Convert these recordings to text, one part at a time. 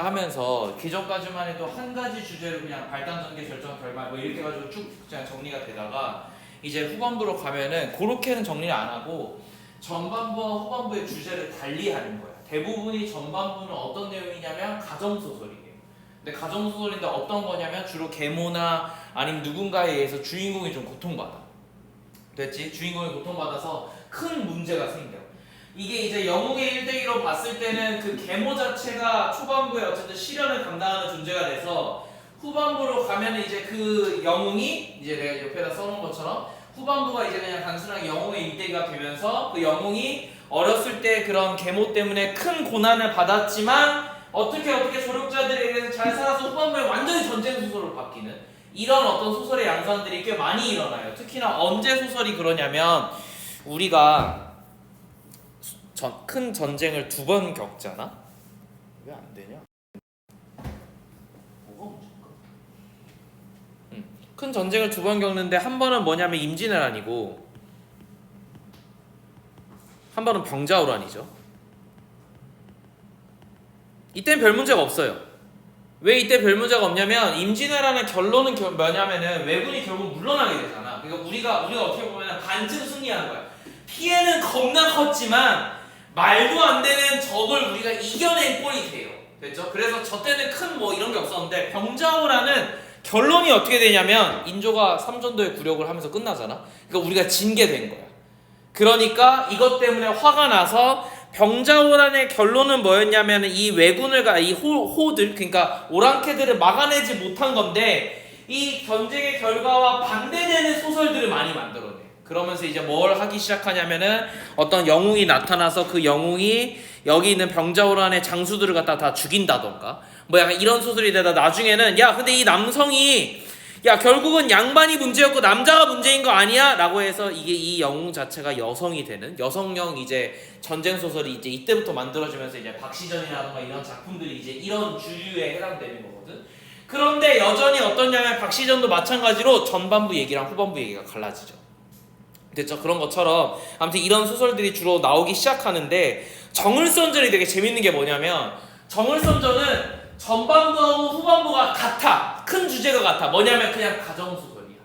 하면서 기존까지만 해도 한 가지 주제로 그냥 발단 전개 결정 결말 뭐 이렇게 가지고 쭉 그냥 정리가 되다가 이제 후반부로 가면은 그렇게는 정리를 안 하고 전반부와 후반부의 주제를 달리 하는 거야. 대부분이 전반부는 어떤 내용이냐면 가정소설이에요. 근데 가정소설인데 어떤 거냐면 주로 계모나 아니면 누군가에 의해서 주인공이 좀 고통받아. 됐지? 주인공이 고통받아서 큰 문제가 생겨. 이게 이제 영웅의 1대1로 봤을 때는 그 계모 자체가 초반부에 어쨌든 시련을 감당하는 존재가 돼서 후반부로 가면은 이제 그 영웅이 이제 내가 옆에다 써놓은 것처럼 후반부가 이제 그냥 단순하게 영웅의 1대2가 되면서 그 영웅이 어렸을 때 그런 계모 때문에 큰 고난을 받았지만 어떻게 조력자들에 의해서 잘 살아서 후반부에 완전히 전쟁 소설로 바뀌는 이런 어떤 소설의 양상들이 꽤 많이 일어나요. 특히나 언제 소설이 그러냐면 우리가 큰 전쟁을 2번 겪잖아? 왜 안 되냐? 뭐가 문제일까? 큰 전쟁을 2번 겪는데 한 번은 뭐냐면 임진왜란이고 한 번은 병자호란이죠. 이땐 별 문제가 없어요. 왜 이때 별 문제가 없냐면 임진왜란의 결론은 뭐냐면은 왜군이 결국 물러나게 되잖아. 그러니까 우리가 어떻게 보면 반쯤 승리하는 거야. 피해는 겁나 컸지만 말도 안 되는 적을 우리가 이겨낸 꼴이 돼요. 됐죠? 그래서 저 때는 큰 뭐 이런 게 없었는데 병자호란은 결론이 어떻게 되냐면 인조가 삼전도의 굴욕을 하면서 끝나잖아. 그러니까 우리가 진 게 된 거야. 그러니까 이것 때문에 화가 나서 병자호란의 결론은 뭐였냐면 이 왜군을 이 호들 그러니까 오랑캐들을 막아내지 못한 건데 이 전쟁의 결과와 반대되는 소설들을 많이 만들어내. 그러면서 이제 뭘 하기 시작하냐면은 어떤 영웅이 나타나서 그 영웅이 여기 있는 병자호란의 장수들을 갖다 다 죽인다던가 뭐 약간 이런 소설이 되다 나중에는 야 근데 이 남성이 야 결국은 양반이 문제였고 남자가 문제인 거 아니야? 라고 해서 이게 이 영웅 자체가 여성이 되는 여성형 이제 전쟁 소설이 이제 이때부터 만들어지면서 이제 박시전이라든가 이런 작품들이 이제 이런 주류에 해당되는 거거든. 그런데 여전히 어떠냐면 박시전도 마찬가지로 전반부 얘기랑 후반부 얘기가 갈라지죠. 됐죠? 그런 것처럼 아무튼 이런 소설들이 주로 나오기 시작하는데 정을선전이 되게 재밌는 게 뭐냐면 정을선전은 전반부하고 후반부가 같아. 큰 주제가 같아. 뭐냐면 그냥 가정소설이야.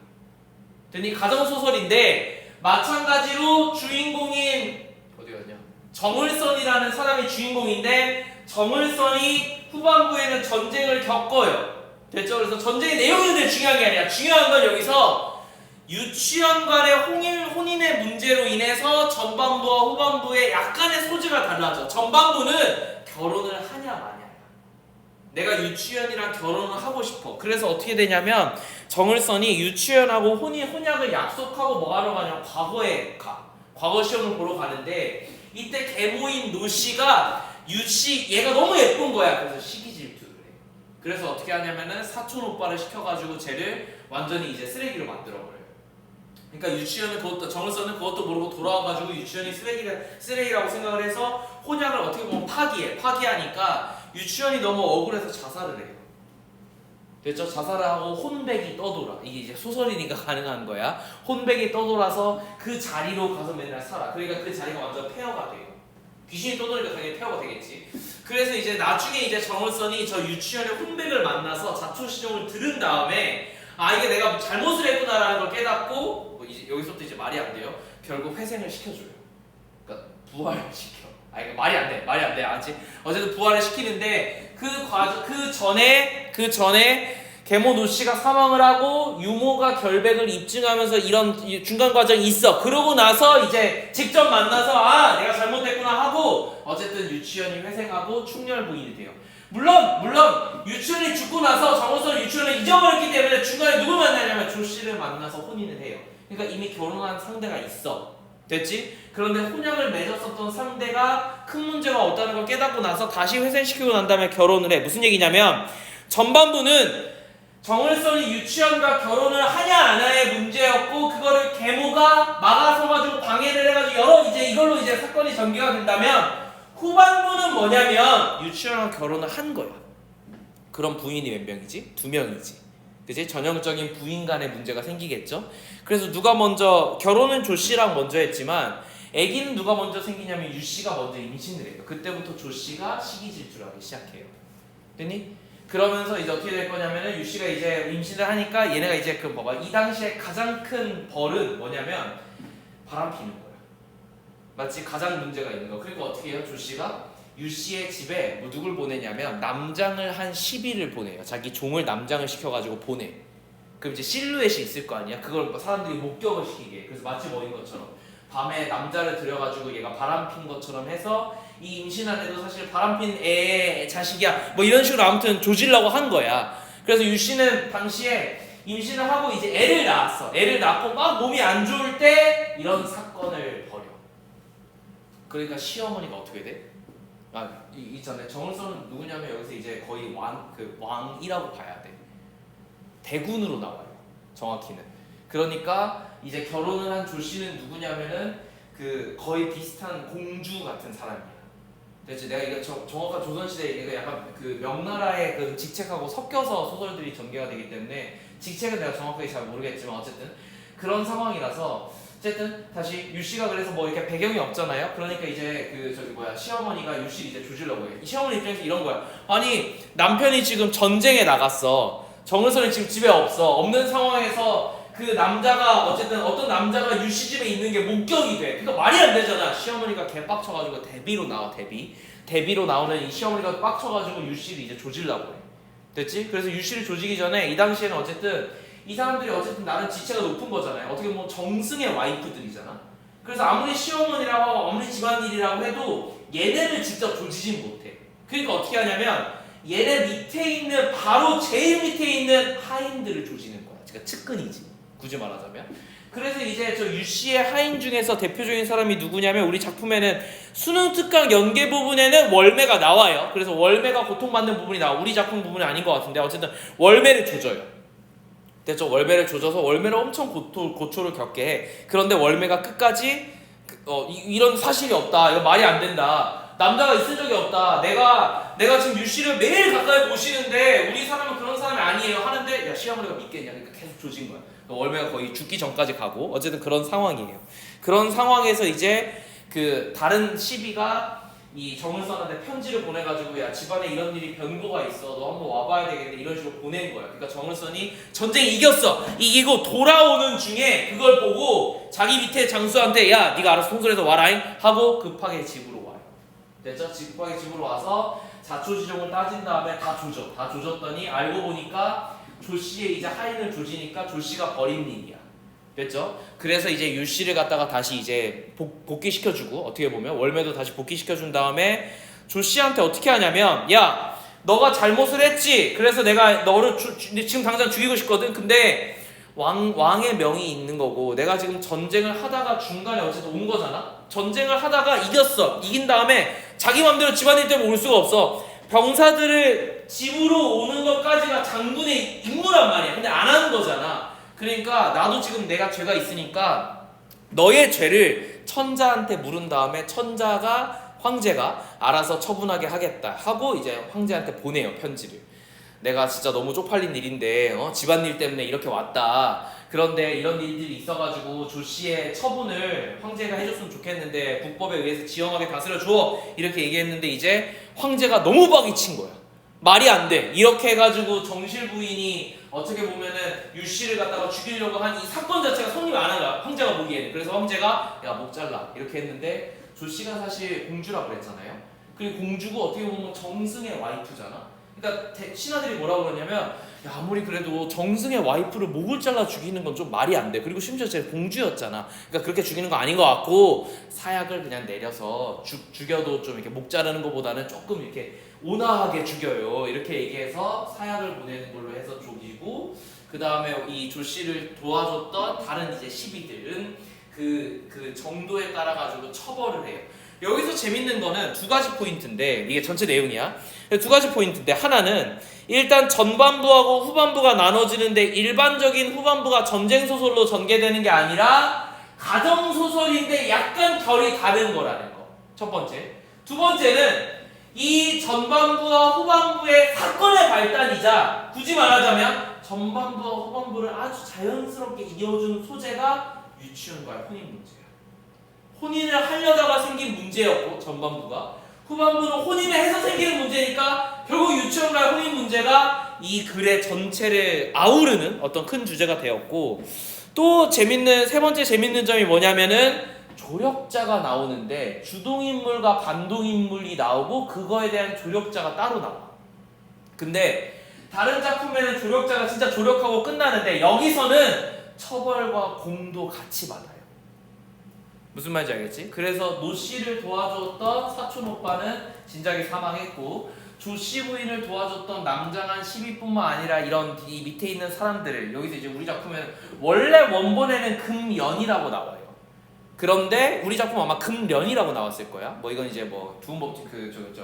되니 가정소설인데 마찬가지로 주인공인 어디 갔냐? 정을선이라는 사람이 주인공인데 정을선이 후반부에는 전쟁을 겪어요. 됐죠? 그래서 전쟁의 내용이 근데 중요한 게 아니야. 중요한 건 여기서 유치원 간의 혼인의 문제로 인해서 전반부와 후반부의 약간의 소지가 달라져. 전반부는 결혼을 하냐 마냐. 내가 유치원이랑 결혼을 하고 싶어. 그래서 어떻게 되냐면 정을선이 유치원하고 혼약을 약속하고 뭐 하러 가냐면 과거에 가. 과거 시험을 보러 가는데 이때 계모인 노씨가 유씨 얘가 너무 예쁜 거야. 그래서 시기 질투를 해. 그래서 어떻게 하냐면은 사촌 오빠를 시켜가지고 쟤를 완전히 이제 쓰레기로 만들어버려요. 그러니까 유치원은 정을선은 그것도 모르고 돌아와가지고 유치원이 쓰레기라고 생각을 해서 혼약을 어떻게 보면 파기하니까 유치원이 너무 억울해서 자살을 해요. 됐죠? 자살을 하고 혼백이 떠돌아. 이게 이제 소설이니까 가능한 거야. 혼백이 떠돌아서 그 자리로 가서 맨날 살아. 그러니까 그 자리가 완전 폐허가 돼요. 귀신이 떠도니까 당연히 폐허가 되겠지. 그래서 이제 나중에 이제 정을선이 저 유치원의 혼백을 만나서 자초시종을 들은 다음에 아 이게 내가 잘못을 했구나라는 걸 깨닫고 이제 여기서부터 이제 말이 안 돼요. 결국 회생을 시켜줘요. 그러니까 부활을 시켜. 아 이거 말이 안 돼. 아직 어쨌든 부활을 시키는데 그 전에 계모 노씨가 사망을 하고 유모가 결백을 입증하면서 이런 중간 과정이 있어. 그러고 나서 이제 직접 만나서 아 내가 잘못했구나 하고 어쨌든 유치원이 회생하고 충렬 부인이 돼요. 물론 유치원이 죽고 나서 정을선은 유치원을 잊어버렸기 때문에 중간에 누굴 만나냐면 조씨를 만나서 혼인을 해요. 그러니까 이미 결혼한 상대가 있어. 됐지? 그런데 혼약을 맺었었던 상대가 큰 문제가 없다는 걸 깨닫고 나서 다시 회생시키고 난 다음에 결혼을 해. 무슨 얘기냐면 전반부는 정을선이 유치원과 결혼을 하냐 안 하냐의 문제였고 그거를 계모가 막아서가지고 방해를 해가지고 이걸로 이제 사건이 전개가 된다면 후반부는 뭐냐면 유치원과 결혼을 한 거야. 그럼 부인이 몇 명이지? 2명이지. 그치? 전형적인 부인 간의 문제가 생기겠죠? 그래서 누가 먼저 결혼은 조씨랑 먼저 했지만 아기는 누가 먼저 생기냐면 유씨가 먼저 임신을 해요. 그때부터 조씨가 시기 질투를 하기 시작해요. 됐니? 그러면서 이제 어떻게 될 거냐면은 유씨가 이제 임신을 하니까 얘네가 이제 그 봐봐 이 당시에 가장 큰 벌은 뭐냐면 바람 피는 거야. 마치 가장 문제가 있는 거. 그리고 어떻게 해요? 조씨가 유씨의 집에 뭐 누굴 보내냐면 남장을 한 10일을 보내요. 자기 종을 남장을 시켜가지고 보내. 그럼 이제 실루엣이 있을 거 아니야? 그걸 사람들이 목격을 시키게. 그래서 마치 뭐인 것처럼 밤에 남자를 들여가지고 얘가 바람 핀 것처럼 해서 이 임신한 애도 사실 바람핀 애 자식이야 뭐 이런 식으로 아무튼 조지려고 한 거야. 그래서 유씨는 당시에 임신을 하고 이제 애를 낳았어. 애를 낳고 막 몸이 안 좋을 때 이런 사건을 벌여. 그러니까 시어머니가 어떻게 돼? 있잖아요. 정은서는 누구냐면 여기서 이제 거의 왕이라고 봐야 돼. 대군으로 나와요. 정확히는. 그러니까 이제 결혼을 한 조씨는 누구냐면은 그 거의 비슷한 공주 같은 사람이야. 그렇지. 내가 이거 정확한 조선시대 이거 약간 그 명나라의 그 직책하고 섞여서 소설들이 전개가 되기 때문에 직책은 내가 정확하게 잘 모르겠지만 어쨌든 그런 상황이라서 어쨌든 다시 유씨가 그래서 뭐 이렇게 배경이 없잖아요. 그러니까 이제 그 시어머니가 유씨를 이제 조지려고 해. 이 시어머니 입장에서 이런 거야. 아니 남편이 지금 전쟁에 나갔어. 정은선이 지금 집에 없어. 없는 상황에서 그 남자가 어쨌든 어떤 남자가 유씨 집에 있는 게 목격이 돼. 그러니까 말이 안 되잖아. 시어머니가 개빡쳐가지고 데비로 나와. 데비로 나오는 이 시어머니가 빡쳐가지고 유씨를 이제 조지려고 해. 됐지? 그래서 유씨를 조지기 전에 이 당시에는 어쨌든 이 사람들이 어쨌든 나름 지체가 높은 거잖아요. 어떻게 보면 정승의 와이프들이잖아. 그래서 아무리 시어머니라고 하고 아무리 집안일이라고 해도 얘네를 직접 조지진 못해. 그러니까 어떻게 하냐면 얘네 밑에 있는 바로 제일 밑에 있는 하인들을 조지는 거야. 그러니까 측근이지. 굳이 말하자면. 그래서 이제 저 유씨의 하인 중에서 대표적인 사람이 누구냐면 우리 작품에는 수능 특강 연계 부분에는 월매가 나와요. 그래서 월매가 고통받는 부분이 나와. 우리 작품 부분이 아닌 것 같은데 어쨌든 월매를 조져요. 됐죠? 월매를 조져서 월매를 엄청 고초를 겪게 해. 그런데 월매가 끝까지 이런 사실이 없다. 이거 말이 안 된다. 남자가 있을 적이 없다. 내가 지금 유씨를 매일 가까이 모시는데 우리 사람은 그런 사람이 아니에요 하는데 야 시어머니가 믿겠냐. 그러니까 계속 조진 거야. 월매가 거의 죽기 전까지 가고 어쨌든 그런 상황이에요. 그런 상황에서 이제 그 다른 시비가 이 정은선한테 편지를 보내가지고 야 집안에 이런 일이 변고가 있어 너 한번 와봐야 되겠네 이런 식으로 보낸 거야. 그러니까 정은선이 전쟁 이겼어. 이기고 돌아오는 중에 그걸 보고 자기 밑에 장수한테 야 네가 알아서 통솔해서 와라잉 하고 급하게 집으로 와요. 됐죠? 급하게 집으로 와서 자초지종을 따진 다음에 다 조졌더니 알고 보니까 조씨의 이제 하인을 조지니까 조씨가 버린 일이야. 됐죠? 그래서 이제 유씨를 갖다가 다시 이제 복귀시켜주고 어떻게 보면 월매도 다시 복귀시켜준 다음에 조씨한테 어떻게 하냐면 야 너가 잘못을 했지. 그래서 내가 너를 지금 당장 죽이고 싶거든. 근데 왕의 명이 있는 거고 내가 지금 전쟁을 하다가 중간에 어쨌든 온 거잖아. 전쟁을 하다가 이겼어. 이긴 다음에 자기 맘대로 집안일 때문에 올 수가 없어. 병사들을 집으로 오는 것까지가 장군의 임무란 말이야. 근데 안 하는 거잖아. 그러니까 나도 지금 내가 죄가 있으니까 너의 죄를 천자한테 물은 다음에 황제가 알아서 처분하게 하겠다 하고 이제 황제한테 보내요. 편지를. 내가 진짜 너무 쪽팔린 일인데 집안일 때문에 이렇게 왔다. 그런데 이런 일들이 있어가지고 조씨의 처분을 황제가 해줬으면 좋겠는데 국법에 의해서 지엄하게 다스려줘 이렇게 얘기했는데 이제 황제가 너무 박이 친 거야. 말이 안 돼. 이렇게 해가지고 정실 부인이 어떻게 보면은 유씨를 갖다가 죽이려고 한 이 사건 자체가 성립이 안 한 거야. 황제가 보기에는. 그래서 황제가 야 목 잘라 이렇게 했는데 조씨가 사실 공주라 그랬잖아요. 그리고 공주고 어떻게 보면 정승의 와이프잖아. 그러니까 신하들이 뭐라고 그러냐면 야 아무리 그래도 정승의 와이프를 목을 잘라 죽이는 건 좀 말이 안 돼. 그리고 심지어 제 공주였잖아. 그러니까 그렇게 죽이는 거 아닌 것 같고 사약을 그냥 내려서 죽여도 좀 이렇게 목 자르는 것보다는 조금 이렇게 온화하게 죽여요. 이렇게 얘기해서 사약을 보내는 걸로 해서 죽이고 그 다음에 이 조씨를 도와줬던 다른 이제 시비들은 그 정도에 따라 가지고 처벌을 해요. 여기서 재밌는 거는 두 가지 포인트인데 이게 전체 내용이야. 두 가지 포인트인데 하나는 일단 전반부하고 후반부가 나눠지는데 일반적인 후반부가 전쟁 소설로 전개되는 게 아니라 가정 소설인데 약간 결이 다른 거라는 거. 첫 번째. 두 번째는 이 전반부와 후반부의 사건의 발단이자 굳이 말하자면 전반부와 후반부를 아주 자연스럽게 이어준 소재가 유치원과의 혼인 문제야. 혼인을 하려다가 생긴 문제였고 전반부가 후반부는 혼인을 해서 생기는 문제니까 결국 유치원과의 혼인 문제가 이 글의 전체를 아우르는 어떤 큰 주제가 되었고, 또 세 번째 재밌는 점이 뭐냐면은 조력자가 나오는데 주동인물과 반동인물이 나오고 그거에 대한 조력자가 따로 나와. 근데 다른 작품에는 조력자가 진짜 조력하고 끝나는데 여기서는 처벌과 공도 같이 받아요. 무슨 말인지 알겠지? 그래서 노 씨를 도와줬던 사촌 오빠는 진작에 사망했고, 조 씨 부인을 도와줬던 남장한 시비뿐만 아니라 이런 이 밑에 있는 사람들을, 여기서 이제 우리 작품에는 원래 원본에는 금연이라고 나와요. 그런데 우리 작품 아마 금련이라고 나왔을 거야. 뭐 이건 이제 뭐 두음법칙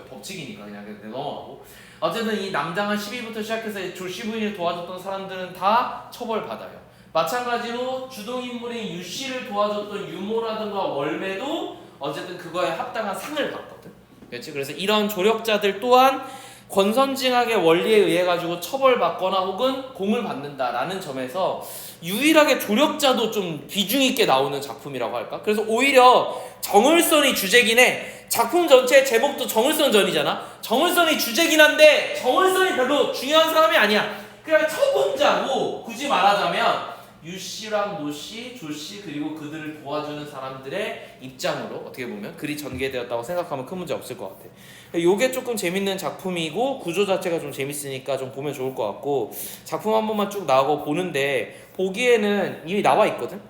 법칙이니까 그냥 넘어가고. 어쨌든 이 남장한 시비부터 시작해서 조 씨 부인을 도와줬던 사람들은 다 처벌받아요. 마찬가지로 주동인물인 유 씨를 도와줬던 유모라든가 월매도 어쨌든 그거에 합당한 상을 받거든. 그렇지? 그래서 이런 조력자들 또한 권선징악의 원리에 의해 가지고 처벌받거나 혹은 공을 받는다라는 점에서 유일하게 조력자도 좀 비중 있게 나오는 작품이라고 할까? 그래서 오히려 정을선이 주제긴 해. 작품 전체 제목도 정을선전이잖아. 정을선이 주제긴 한데 정을선이 별로 중요한 사람이 아니야. 그냥 처분자고, 굳이 말하자면 유씨랑 노씨, 조씨 그리고 그들을 도와주는 사람들의 입장으로 어떻게 보면 글이 전개되었다고 생각하면 큰 문제 없을 것 같아. 요게 조금 재밌는 작품이고 구조 자체가 좀 재밌으니까 좀 보면 좋을 것 같고, 작품 한 번만 쭉 나오고 보는데 보기에는 이미 나와 있거든.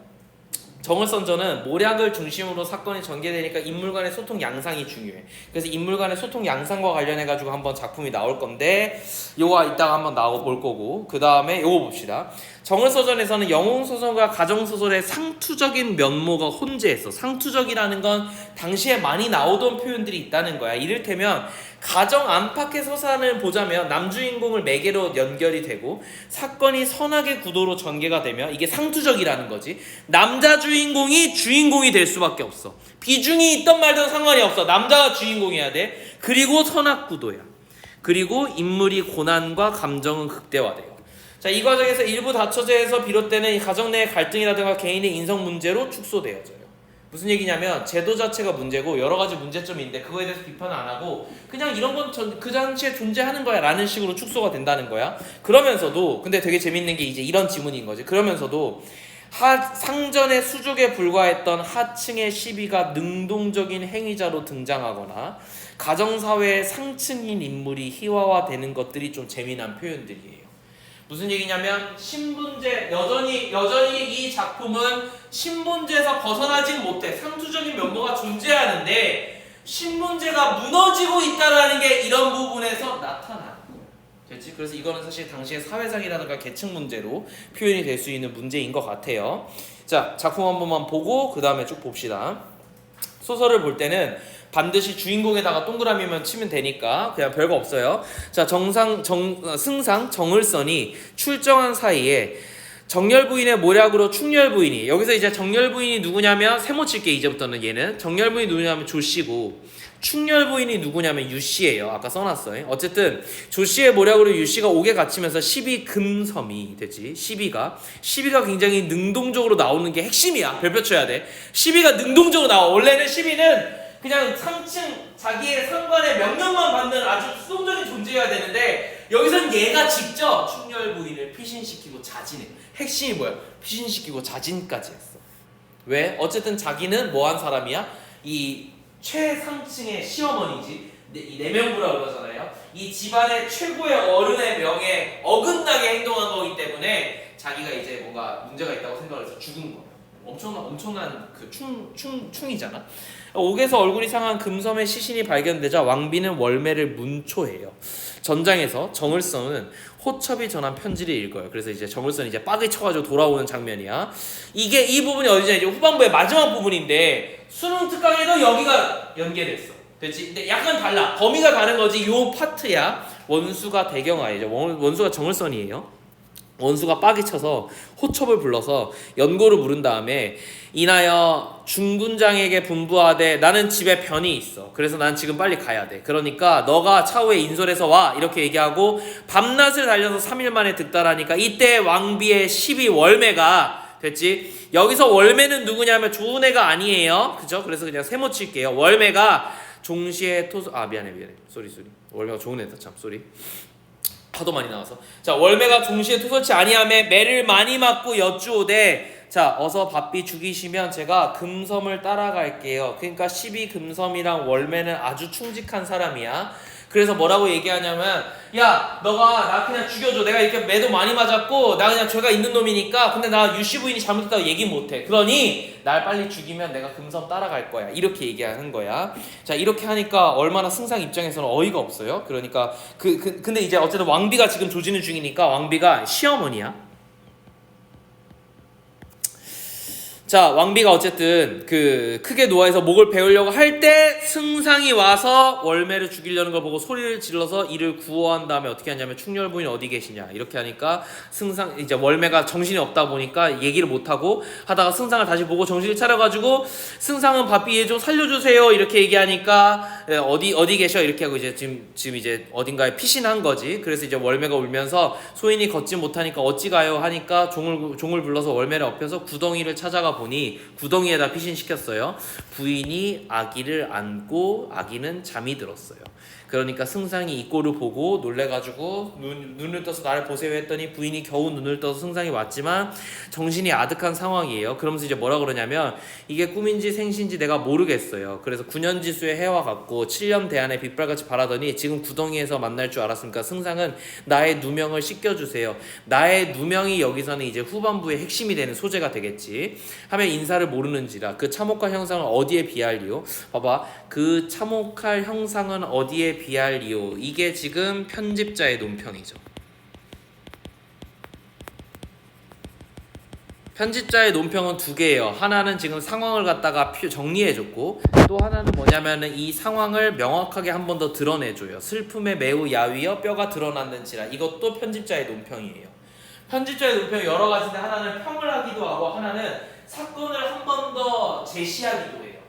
정을선전은 모략을 중심으로 사건이 전개되니까 인물 간의 소통 양상이 중요해. 그래서 인물 간의 소통 양상과 관련해 가지고 한번 작품이 나올 건데, 요거 이따가 한번 나와 볼 거고, 그 다음에 요거 봅시다. 정을서전에서는 영웅소설과 가정소설의 상투적인 면모가 혼재했어. 상투적이라는 건 당시에 많이 나오던 표현들이 있다는 거야. 이를테면 가정 안팎의 서사를 보자면 남주인공을 매개로 연결이 되고 사건이 선악의 구도로 전개가 되면 이게 상투적이라는 거지. 남자 주인공이 주인공이 될 수밖에 없어. 비중이 있던 말든 상관이 없어. 남자가 주인공이어야 돼. 그리고 선악 구도야. 그리고 인물이 고난과 감정은 극대화돼요. 자, 이 과정에서 일부 다처제에서 비롯되는 이 가정 내의 갈등이라든가 개인의 인성 문제로 축소되어져요. 무슨 얘기냐면 제도 자체가 문제고 여러 가지 문제점이 있는데 그거에 대해서 비판을 안 하고 그냥 이런 건 그 당시에 존재하는 거야 라는 식으로 축소가 된다는 거야. 그러면서도 근데 되게 재밌는 게 이제 이런 지문인 거지. 그러면서도 상전의 수족에 불과했던 하층의 시비가 능동적인 행위자로 등장하거나 가정사회의 상층인 인물이 희화화되는 것들이 좀 재미난 표현들이에요. 무슨 얘기냐면 신분제, 여전히 이 작품은 신분제에서 벗어나지 못해. 상투적인 면모가 존재하는데 신분제가 무너지고 있다라는 게 이런 부분에서 나타나는 거예요. 됐지? 그래서 이거는 사실 당시의 사회상이라든가 계층 문제로 표현이 될 수 있는 문제인 것 같아요. 자, 작품 한 번만 보고 그 다음에 쭉 봅시다. 소설을 볼 때는 반드시 주인공에다가 동그라미만 치면 되니까 그냥 별거 없어요. 자, 승상 정을선이 출정한 사이에 정열부인의 모략으로 충렬부인이, 여기서 이제 정열부인이 누구냐면 세모 칠게. 이제부터는 얘는 정열부인이 누구냐면 조씨고 충렬부인이 누구냐면 유씨예요. 아까 써놨어요. 어쨌든 조씨의 모략으로 유씨가 옥에 갇히면서 시비 금섬이 되지. 시비가 굉장히 능동적으로 나오는 게 핵심이야. 별표 쳐야 돼. 시비가 능동적으로 나와. 원래는 시비는 그냥 상층 자기의 상관의 명령만 받는 아주 수동적인 존재여야 되는데 여기선 얘가 직접 충렬부인을 피신시키고 자진해. 핵심이 뭐야? 피신시키고 자진까지 했어. 왜? 어쨌든 자기는 뭐한 사람이야? 이 최상층의 시어머니지. 이 내명부라 그러잖아요. 이 집안의 최고의 어른의 명에 어긋나게 행동한 거기 때문에 자기가 이제 뭔가 문제가 있다고 생각을 해서 죽은 거야. 엄청난 그 충이잖아. 옥에서 얼굴이 상한 금섬의 시신이 발견되자 왕비는 월매를 문초해요. 전장에서 정을선은 호첩이 전한 편지를 읽어요. 그래서 이제 정을선이 이제 빡이 쳐가지고 돌아오는 장면이야. 이 부분이 어디냐, 이제 후반부의 마지막 부분인데 수능 특강에도 여기가 연계됐어. 됐지? 근데 약간 달라. 범위가 다른 거지. 요 파트야. 원수가 대경아예요. 원수가 정을선이에요. 원수가 빡이 쳐서 호첩을 불러서 연고를 물은 다음에 인하여 중군장에게 분부하되 나는 집에 변이 있어. 그래서 난 지금 빨리 가야 돼. 그러니까 너가 차후에 인솔해서 와. 이렇게 얘기하고 밤낮을 달려서 3일 만에 득달하니까 이때 왕비의 12월매가 됐지. 여기서 월매는 누구냐면 좋은 애가 아니에요. 그죠? 그래서 그냥 세모 칠게요. 월매가 종시에 미안해 쏘리 월매가 좋은 애다 참 쏘리 하도 많이 나와서. 자, 월매가 종시에 토설치 아니하매 매를 많이 맞고 여쭈오되, 자, 어서 바삐 죽이시면 제가 금섬을 따라갈게요. 그러니까 12금섬이랑 월매는 아주 충직한 사람이야. 그래서 뭐라고 얘기하냐면, 야, 너가 나 그냥 죽여줘. 내가 이렇게 매도 많이 맞았고 나 그냥 죄가 있는 놈이니까, 근데 나 유씨 부인이 잘못했다고 얘기 못해. 그러니 날 빨리 죽이면 내가 금섬 따라갈 거야. 이렇게 얘기하는 거야. 자, 이렇게 하니까 얼마나 승상 입장에서는 어이가 없어요. 그러니까 근데 이제 어쨌든 왕비가 지금 조지는 중이니까, 왕비가 시어머니야. 자, 왕비가 어쨌든 크게 노하에서 목을 베으려고 할 때 승상이 와서 월매를 죽이려는 걸 보고 소리를 질러서 이를 구호한 다음에 어떻게 하냐면, 충렬부인 어디 계시냐 이렇게 하니까, 승상 이제 월매가 정신이 없다 보니까 얘기를 못 하고 하다가 승상을 다시 보고 정신을 차려가지고, 승상은 바삐 좀 살려주세요 이렇게 얘기하니까, 어디 계셔 이렇게 하고 이제 지금 이제 어딘가에 피신한 거지. 그래서 이제 월매가 울면서 소인이 걷지 못하니까 어찌 가요 하니까 종을 불러서 월매를 업혀서 구덩이를 찾아가 보니 구덩이에다 피신시켰어요. 부인이 아기를 안고 아기는 잠이 들었어요. 그러니까 승상이 이 꼴을 보고 놀래가지고 눈을 떠서 나를 보세요 했더니, 부인이 겨우 눈을 떠서 승상이 왔지만 정신이 아득한 상황이에요. 그러면서 이제 뭐라 그러냐면, 이게 꿈인지 생신지 내가 모르겠어요. 그래서 9년 지수의 해와 같고 7년 대안에 빛발같이 바라더니 지금 구덩이에서 만날 줄 알았으니까 승상은 나의 누명을 씻겨주세요. 나의 누명이 여기서는 이제 후반부의 핵심이 되는 소재가 되겠지 하면, 인사를 모르는지라 그 참혹한 형상을 어디에 비할리요? 봐봐, 그 참혹할 형상은 어디에 비할리요? 이게 지금 편집자의 논평이죠. 편집자의 논평은 두 개예요. 하나는 지금 상황을 갖다가 정리해줬고, 또 하나는 뭐냐면은 이 상황을 명확하게 한 번 더 드러내줘요. 슬픔에 매우 야위어 뼈가 드러났는지라. 이것도 편집자의 논평이에요. 편집자의 논평이 여러 가지인데, 하나는 평을 하기도 하고 하나는 사건을 한 번 더 제시하기도 해요.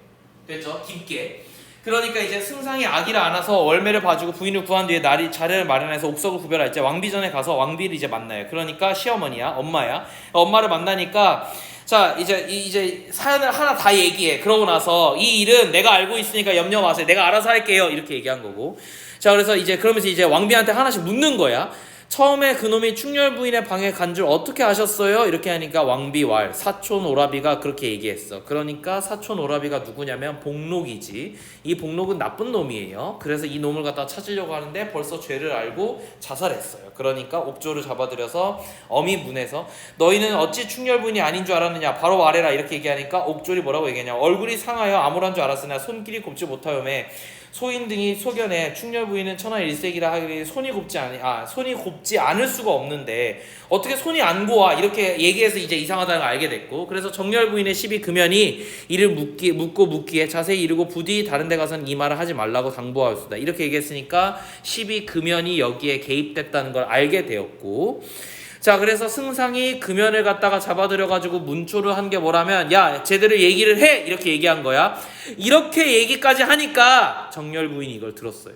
됐죠? 깊게. 그러니까 이제 승상이 아기를 안아서 월매를 봐주고 부인을 구한 뒤에 자리를 마련해서 옥석을 구별할 때 왕비 전에 가서 왕비를 이제 만나요. 그러니까 시어머니야, 엄마야. 엄마를 만나니까, 자, 이제 사연을 하나 다 얘기해. 그러고 나서 이 일은 내가 알고 있으니까 염려 마세요. 내가 알아서 할게요. 이렇게 얘기한 거고. 자, 그래서 이제 그러면서 이제 왕비한테 하나씩 묻는 거야. 처음에 그놈이 충렬부인의 방에 간 줄 어떻게 아셨어요? 이렇게 하니까 왕비 왈 사촌 오라비가 그렇게 얘기했어. 그러니까 사촌 오라비가 누구냐면 복록이지. 이 복록은 나쁜 놈이에요. 그래서 이 놈을 갖다 찾으려고 하는데 벌써 죄를 알고 자살했어요. 그러니까 옥조를 잡아들여서 어미 문에서, 너희는 어찌 충렬부인이 아닌 줄 알았느냐, 바로 말해라 이렇게 얘기하니까 옥졸이 뭐라고 얘기하냐, 얼굴이 상하여 암울한 줄 알았으나 손길이 곱지 못하여매 소인 등이 소견에 충렬부인은 천하 일색이라 하기를 손이 곱지 않을 수가 없는데 어떻게 손이 안 고와, 이렇게 얘기해서 이제 이상하다는 걸 알게 됐고, 그래서 정렬부인의 12금연이 이를 묻기에 자세히 이르고 부디 다른 데 가서는 이 말을 하지 말라고 당부하였습니다. 이렇게 얘기했으니까 12금연이 여기에 개입됐다는 걸 알게 되었고, 자, 그래서 승상이 금연을 갖다가 잡아들여가지고 문초를 한 게 뭐라면, 야, 제대로 얘기를 해! 이렇게 얘기한 거야. 이렇게 얘기까지 하니까 정렬 부인이 이걸 들었어요.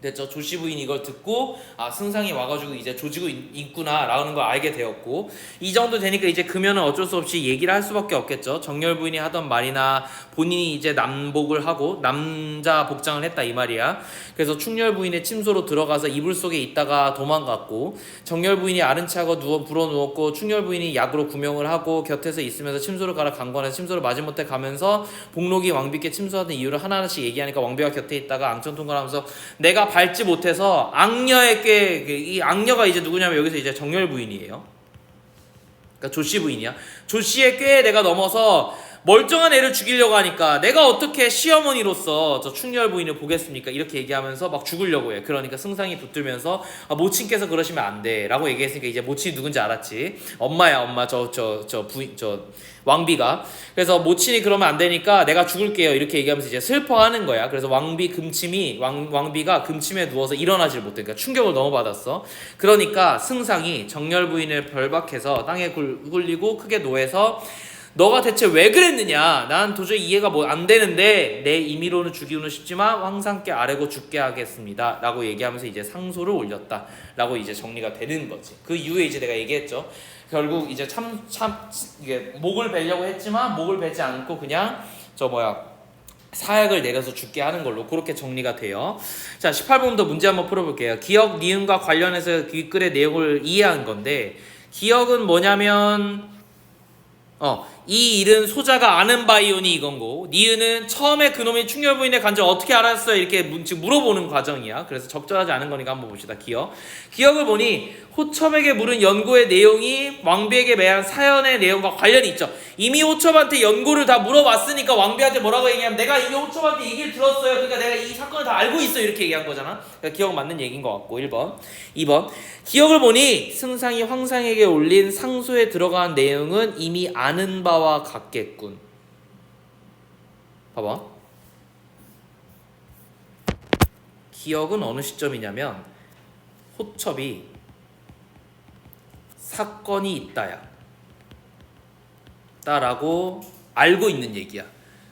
됐죠? 조씨 부인이 이걸 듣고, 아, 승상이 와가지고 이제 조지고 있구나 라는 걸 알게 되었고, 이 정도 되니까 이제 금연은 어쩔 수 없이 얘기를 할 수밖에 없겠죠. 정렬 부인이 하던 말이나 본인이 이제 남복을 하고 남자 복장을 했다 이 말이야. 그래서 충렬 부인의 침소로 들어가서 이불 속에 있다가 도망갔고, 정렬 부인이 아른 체하고 불어 누웠고, 충렬 부인이 약으로 구명을 하고 곁에서 있으면서 침소를 갈아 강권해서 침소를 마지못해 가면서 복록이 왕비께 침소하던 이유를 하나하나씩 얘기하니까 왕비가 곁에 있다가 앙천통과하면서 내가 밟지 못해서 악녀에게, 이 악녀가 이제 누구냐면 여기서 이제 정렬 부인이에요. 그러니까 조씨 부인이야. 조씨의 꾀에 내가 넘어서 멀쩡한 애를 죽이려고 하니까 내가 어떻게 시어머니로서 저 충렬 부인을 보겠습니까? 이렇게 얘기하면서 막 죽으려고 해. 그러니까 승상이 붙들면서 모친께서 그러시면 안 돼 라고 얘기했으니까 이제 모친이 누군지 알았지. 엄마야, 엄마. 저 왕비가. 그래서 모친이 그러면 안 되니까 내가 죽을게요 이렇게 얘기하면서 이제 슬퍼하는 거야. 그래서 왕비가 금침에 누워서 일어나질 못해. 그러니까 충격을 너무 받았어. 그러니까 승상이 정렬 부인을 벌박해서 땅에 굴리고 크게 노해서, 너가 대체 왜 그랬느냐? 난 도저히 이해가 안 되는데 내 임의로는 죽이고는 싶지만 황상께 아뢰고 죽게 하겠습니다 라고 얘기하면서 이제 상소를 올렸다 라고 이제 정리가 되는 거지. 그 이후에 이제 내가 얘기했죠. 결국 이제 이게 목을 베려고 했지만 목을 베지 않고 그냥 사약을 내려서 죽게 하는 걸로 그렇게 정리가 돼요. 자, 18번부터 문제 한번 풀어볼게요. 기역, 니은과 관련해서 그 글의 내용을 이해한 건데, 기역은 뭐냐면 이 일은 소자가 아는 바이오니 이건고, 니은은 처음에 그놈이 충혈부인의 간절 어떻게 알았어요? 이렇게 지금 물어보는 과정이야. 그래서 적절하지 않은 거니까 한번 봅시다. 기역을 보니 호첩에게 물은 연고의 내용이 왕비에게 매한 사연의 내용과 관련이 있죠. 이미 호첩한테 연고를 다 물어봤으니까 왕비한테 뭐라고 얘기하면 내가 이미 호첩한테 얘기를 들었어요. 그러니까 내가 이 사건을 다 알고 있어. 이렇게 얘기한 거잖아. 그러니까 기억은 맞는 얘기인 것 같고. 1번. 2번. 기역을 보니 승상이 황상에게 올린 상소에 들어간 내용은 이미 아는 바와 같겠군. 봐봐. 기역은 어느 시점이냐면 호첩이 사건이 있다야 라고 알고 있는 얘기야.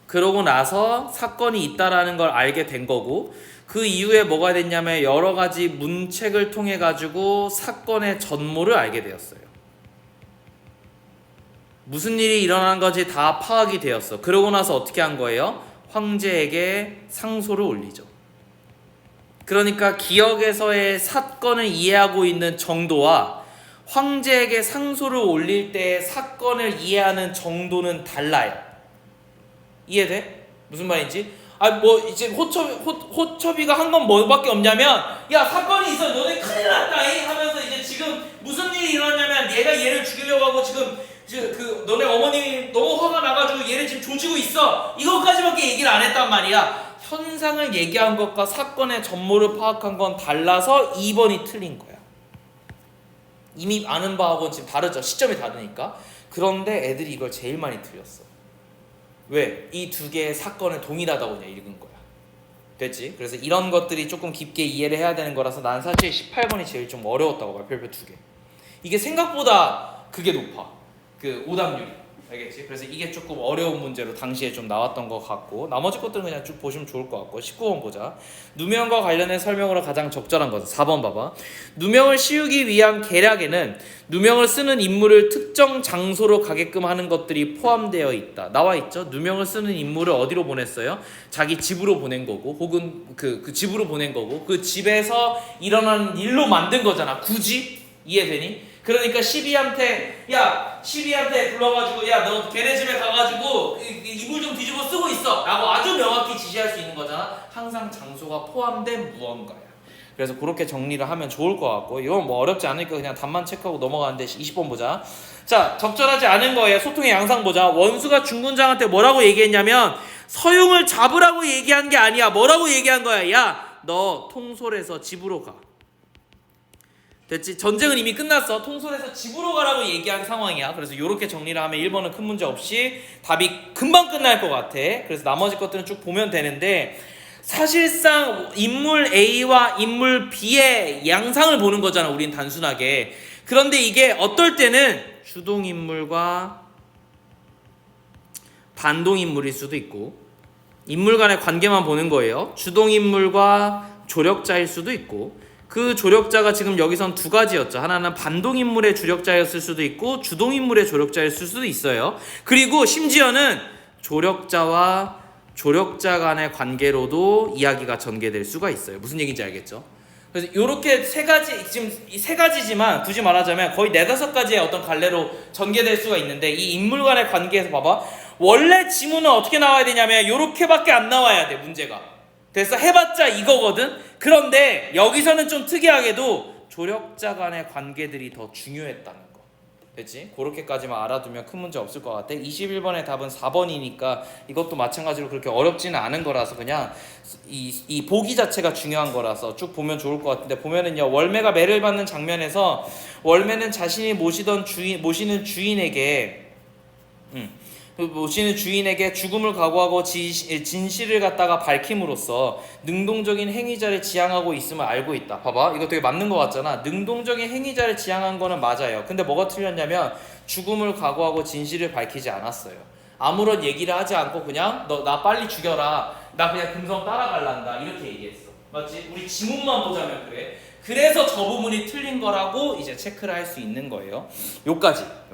그러고 나서 사건이 있다라는 걸 알게 된 거고, 그 이후에 뭐가 됐냐면 여러 가지 문책을 통해 가지고 사건의 전모를 알게 되었어요. 무슨 일이 일어난 건지 다 파악이 되었어. 그러고 나서 어떻게 한 거예요? 황제에게 상소를 올리죠. 그러니까 기역에서의 사건을 이해하고 있는 정도와 황제에게 상소를 올릴 때의 사건을 이해하는 정도는 달라요. 이해돼? 무슨 말인지? 이제 호첩이가 한 건 뭐밖에 없냐면, 야, 사건이 있어, 너네 큰일 났다잉 하면서 이제 지금 무슨 일이 일어났냐면 얘가 얘를 죽이려고 하고 지금 그 너네 어머님이 너무 화가 나가지고 얘를 지금 조지고 있어, 이것까지밖에 얘기를 안 했단 말이야. 현상을 얘기한 것과 사건의 전모를 파악한 건 달라서 2번이 틀린 거야. 이미 아는 바하고는 지금 다르죠. 시점이 다르니까. 그런데 애들이 이걸 제일 많이 틀렸어. 왜? 이 두 개의 사건을 동일하다고 그냥 읽은 거야. 됐지? 그래서 이런 것들이 조금 깊게 이해를 해야 되는 거라서 난 사실 18번이 제일 좀 어려웠다고 봐요. 별표 두 개. 이게 생각보다 그게 높아. 그 오답률이. 알겠지? 그래서 이게 조금 어려운 문제로 당시에 좀 나왔던 것 같고, 나머지 것들은 그냥 쭉 보시면 좋을 것 같고. 19번 보자. 누명과 관련된 설명으로 가장 적절한 것은 4번 봐봐. 누명을 씌우기 위한 계략에는 누명을 쓰는 인물을 특정 장소로 가게끔 하는 것들이 포함되어 있다. 나와 있죠? 누명을 쓰는 인물을 어디로 보냈어요? 자기 집으로 보낸 거고, 혹은 그 집으로 보낸 거고, 그 집에서 일어나는 일로 만든 거잖아. 굳이? 이해되니? 그러니까 시비한테 불러가지고, 야, 너 걔네 집에 가가지고 이불 좀 뒤집어 쓰고 있어 라고 아주 명확히 지시할 수 있는 거잖아. 항상 장소가 포함된 무언가야. 그래서 그렇게 정리를 하면 좋을 것 같고, 이건 뭐 어렵지 않으니까 그냥 답만 체크하고 넘어가는데 20번 보자. 자, 적절하지 않은 거예요. 소통의 양상 보자. 원수가 중군장한테 뭐라고 얘기했냐면 서용을 잡으라고 얘기한 게 아니야. 뭐라고 얘기한 거야? 야, 너 통솔해서 집으로 가. 됐지? 전쟁은 이미 끝났어. 통솔해서 집으로 가라고 얘기한 상황이야. 그래서 이렇게 정리를 하면 1번은 큰 문제 없이 답이 금방 끝날 것 같아. 그래서 나머지 것들은 쭉 보면 되는데, 사실상 인물 A와 인물 B의 양상을 보는 거잖아, 우린 단순하게. 그런데 이게 어떨 때는 주동인물과 반동인물일 수도 있고, 인물 간의 관계만 보는 거예요. 주동인물과 조력자일 수도 있고, 그 조력자가 지금 여기선 두 가지였죠. 하나는 반동인물의 조력자였을 수도 있고, 주동인물의 조력자였을 수도 있어요. 그리고 심지어는 조력자와 조력자 간의 관계로도 이야기가 전개될 수가 있어요. 무슨 얘기인지 알겠죠? 그래서 이렇게 세 가지, 지금 이 세 가지지만 굳이 말하자면 거의 4-5가지의 어떤 갈래로 전개될 수가 있는데, 이 인물 간의 관계에서 봐봐. 원래 지문은 어떻게 나와야 되냐면 이렇게밖에 안 나와야 돼, 문제가. 그래서 해봤자 이거거든. 그런데 여기서는 좀 특이하게도 조력자 간의 관계들이 더 중요했다는 거. 됐지? 그렇게까지만 알아두면 큰 문제 없을 것 같아. 21번의 답은 4번이니까 이것도 마찬가지로 그렇게 어렵지는 않은 거라서 그냥 이 보기 자체가 중요한 거라서 쭉 보면 좋을 것 같은데, 보면은요, 월매가 매를 받는 장면에서 월매는 자신이 모시는 주인에게 죽음을 각오하고 진실을 갖다가 밝힘으로써 능동적인 행위자를 지향하고 있음을 알고 있다. 봐봐, 이거 되게 맞는 것 같잖아. 능동적인 행위자를 지향한 거는 맞아요. 근데 뭐가 틀렸냐면 죽음을 각오하고 진실을 밝히지 않았어요. 아무런 얘기를 하지 않고 그냥 너 나 빨리 죽여라, 나 그냥 금성 따라갈란다, 이렇게 얘기했어. 맞지? 우리 지문만 보자면 그래. 그래서 저 부분이 틀린 거라고 이제 체크를 할 수 있는 거예요. 요까지